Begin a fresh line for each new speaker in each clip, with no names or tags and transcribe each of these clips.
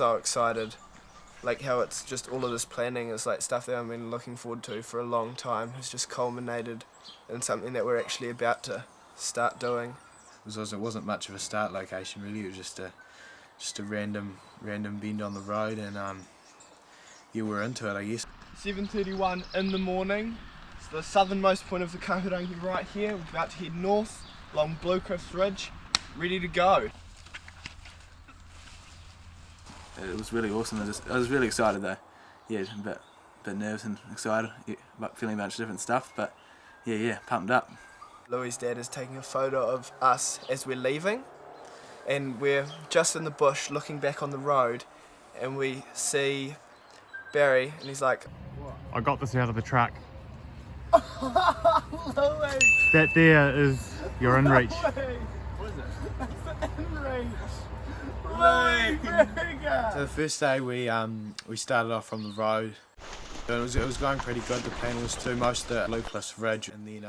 so excited. Like how it's just all of this planning is like stuff that I've been looking forward to for a long time has just culminated in something that we're actually about to start doing.
It wasn't much of a start location really, it was just a random bend on the road, and yeah, we're into it I guess.
7:31 in the morning, it's the southernmost point of the Kahurangi right here. We're about to head north along Blue Cliffs Ridge, ready to go.
It was really awesome. I was really excited though. Yeah, a bit nervous and excited, but feeling a bunch of different stuff. But yeah, pumped up.
Louie's dad is taking a photo of us as we're leaving, and we're just in the bush looking back on the road, and we see Barry, and he's like,
I got this out of the track.
Louie!
That there is your inReach.
What is it? That's the inReach! Louie, very good!
So the first day we started off from the road. It was going pretty good. The plan was to most of the Blue Cliffs Ridge and then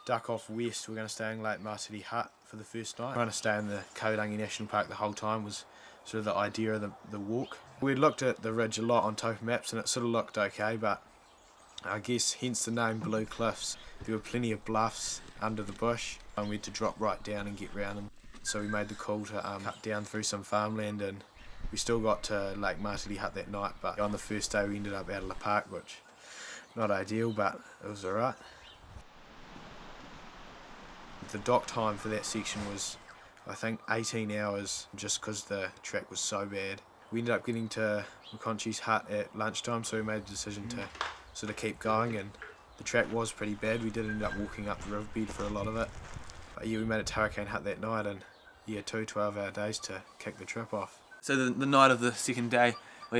duck off west. We're going to stay in Lake Marsidi Hut for the first night. Trying to stay in the Kahurangi National Park the whole time was sort of the idea of the walk. We looked at the ridge a lot on topo maps and it sort of looked okay, but I guess hence the name Blue Cliffs. There were plenty of bluffs under the bush and we had to drop right down and get round them. So we made the call to cut down through some farmland, and we still got to Lake Marsidi Hut that night, but on the first day we ended up out of the park, which not ideal, but it was alright. The dock time for that section was I think 18 hours just because the track was so bad. We ended up getting to McConchie's hut at lunchtime, so we made the decision to sort of keep going, and the track was pretty bad. We did end up walking up the riverbed for a lot of it. But yeah, we made it to Hurricane Hut that night, and yeah, 2 12-hour days to kick the trip off.
So the night of the second day, we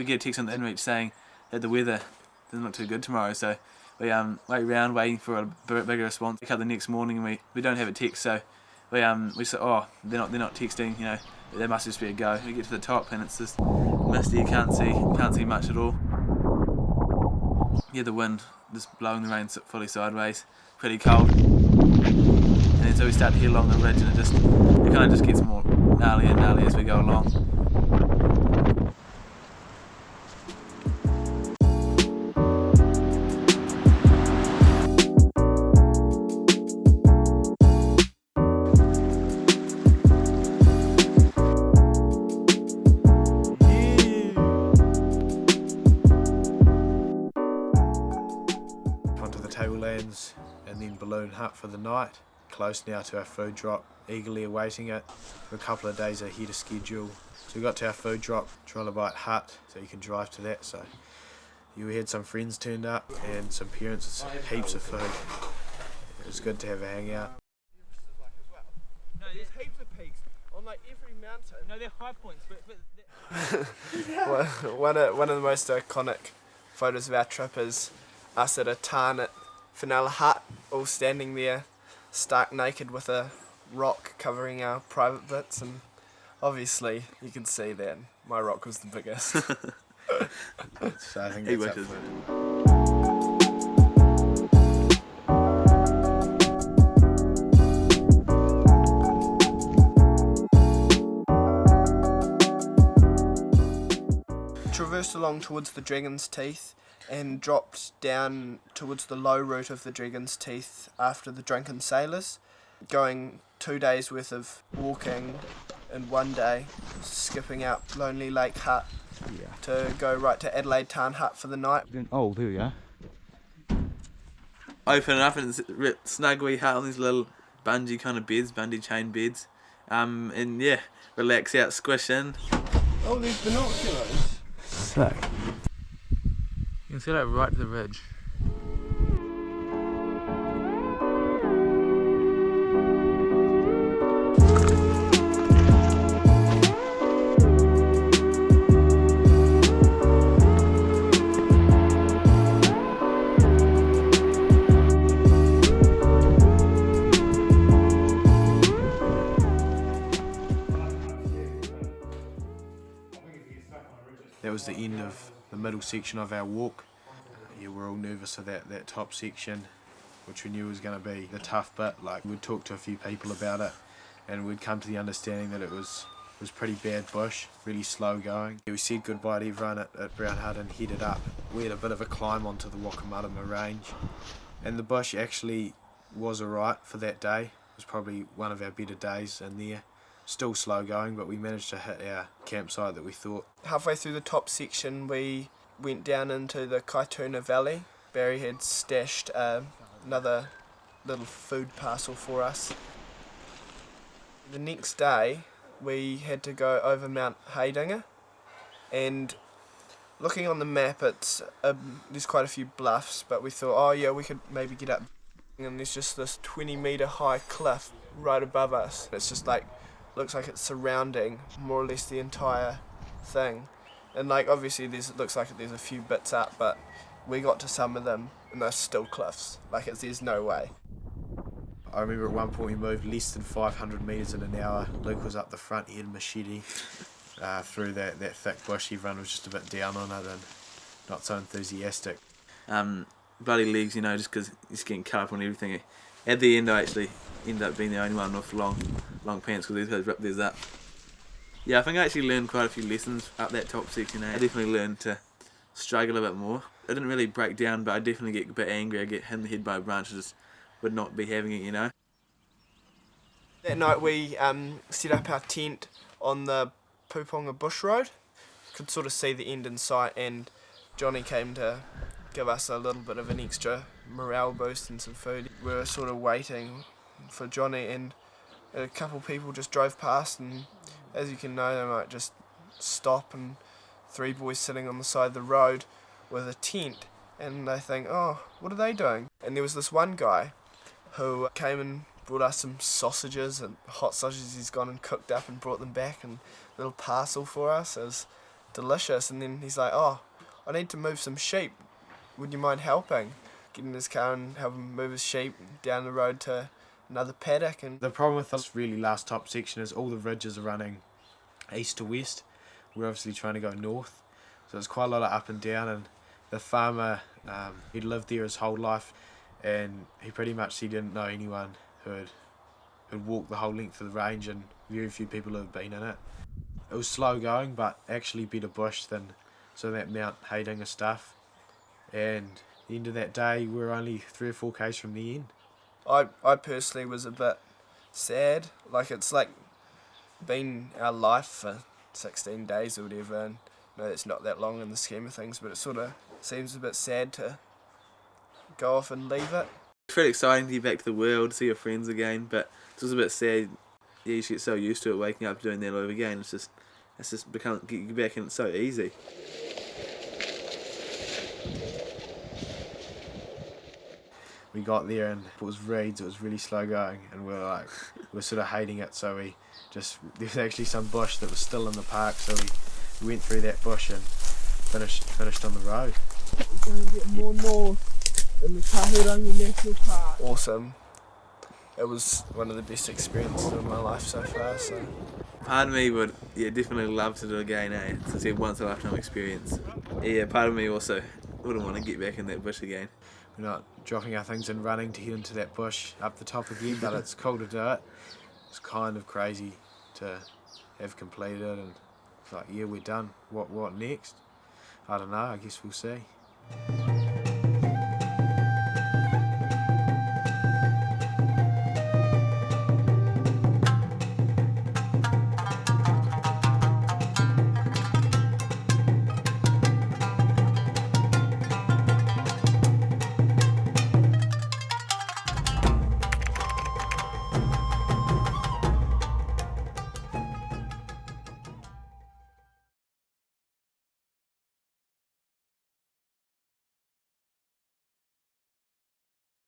get a text on the inReach saying that the weather doesn't look too good tomorrow. So we wait around waiting for a bigger response. We wake up the next morning and we don't have a text. So we say, oh, they're not texting. You know, there must just be a go. We get to the top and it's just misty. You can't see much at all. Yeah, the wind just blowing the rain fully sideways. Pretty cold. And so we start to head along the ridge, and it kind of just gets more gnarly and gnarly as we go along.
Onto the tablelands and then Balloon Hut for the night. Close now to our food drop, eagerly awaiting it. We're a couple of days ahead of schedule. So we got to our food drop, Trilobite Hut, so you can drive to that. So we had some friends turned up and some parents with heaps of food. It was good to have a hangout.
No, there's heaps of peaks on like every mountain.
No, they're high points,
One of the most iconic photos of our trip is us at a tarn at Fenella Hut, all standing there stark naked with a rock covering our private bits, and obviously you can see that my rock was the biggest.
So I think that's up for it.
Traversed along towards the Dragon's Teeth and dropped down towards the low route of the Dragon's Teeth after the Drunken Sailors, going 2 days worth of walking in 1 day, skipping out Lonely Lake Hut to go right to Adelaide Tarn Hut for the night.
Oh, there we go.
Open it up and it's snug wee hut on these little bungee kind of beds, bungee chain beds. And yeah, relax out, squish in.
Oh, there's binoculars.
Sick.
You can see that right to the ridge.
That was the end of the middle section of our walk. Yeah, we're all nervous of that top section, which we knew was going to be the tough bit. Like, we'd talked to a few people about it and we'd come to the understanding that it was It was pretty bad bush, really slow going. We said goodbye to everyone at Brown Hut and headed up. We had a bit of a climb onto the Wakamarama range, and the bush actually was alright for that day. It was probably one of our better days in there. Still slow going, but we managed to hit our campsite that we thought.
Halfway through the top section, we went down into the Kaituna Valley. Barry had stashed another little food parcel for us. The next day, we had to go over Mount Heidinga, and looking on the map, it's there's quite a few bluffs, but we thought, oh yeah, we could maybe get up, and there's just this 20-metre high cliff right above us. It's just like, looks like it's surrounding more or less the entire thing, and like obviously it looks like there's a few bits up, but we got to some of them and they're still cliffs. Like there's no way.
I remember at one point we moved less than 500 metres in an hour. Luke was up the front, he had a machete through that thick bush. Everyone was just a bit down on it and not so enthusiastic.
Bloody legs, you know, just because he's getting cut up on everything. At the end, I actually ended up being the only one with long pants because these guys ripped theirs up. Yeah, I think I actually learned quite a few lessons up that top section. I definitely learned to struggle a bit more. I didn't really break down, but I definitely get a bit angry. I get hit in the head by a branch. I just would not be having it, you know.
That night we set up our tent on the Puponga Bush Road. Could sort of see the end in sight, and Johnny came to give us a little bit of an extra morale boost and some food. We were sort of waiting for Johnny, and a couple people just drove past, and as you can know, they might just stop, and three boys sitting on the side of the road with a tent, and they think, oh, what are they doing? And there was this one guy who came and brought us some sausages and hot sausages he's gone and cooked up and brought them back, and a little parcel for us. It was delicious. And then he's like, oh, I need to move some sheep. Would you mind helping? Get in his car and help him move his sheep down the road to another paddock. And
The problem with this really last top section is all the ridges are running east to west. We're obviously trying to go north, so there's quite a lot of up and down. And the farmer, he'd lived there his whole life, and he pretty much he didn't know anyone who'd walked the whole length of the range, and very few people have been in it. It was slow going, but actually better bush than some of that Mount Heidinga stuff. And at the end of that day, we were only 3 or 4 k's from the end.
I personally was a bit sad. Like, it's like been our life for 16 days or whatever, and no, it's not that long in the scheme of things, but it sort of seems a bit sad to go off and leave it.
It's really exciting to get back to the world, see your friends again, but it's also a bit sad. Yeah, you get so used to it, waking up doing that all over again. It's just become get you back, and it's so easy.
We got there and it was reeds, it was really slow going, and we were sort of hating it, so there was actually some bush that was still in the park, so we went through that bush and finished on the road.
We're going to get more north in the Kahurangi National Park. Awesome. It was one of the best experiences of my life so far. So
Part of me would definitely love to do it again, since it's a once in a lifetime experience. Yeah, part of me also wouldn't want to get back in that bush again.
We're not dropping our things and running to head into that bush up the top again, but it's cool to do it. It's kind of crazy to have completed it, and it's like, yeah, we're done. What next? I don't know, I guess we'll see.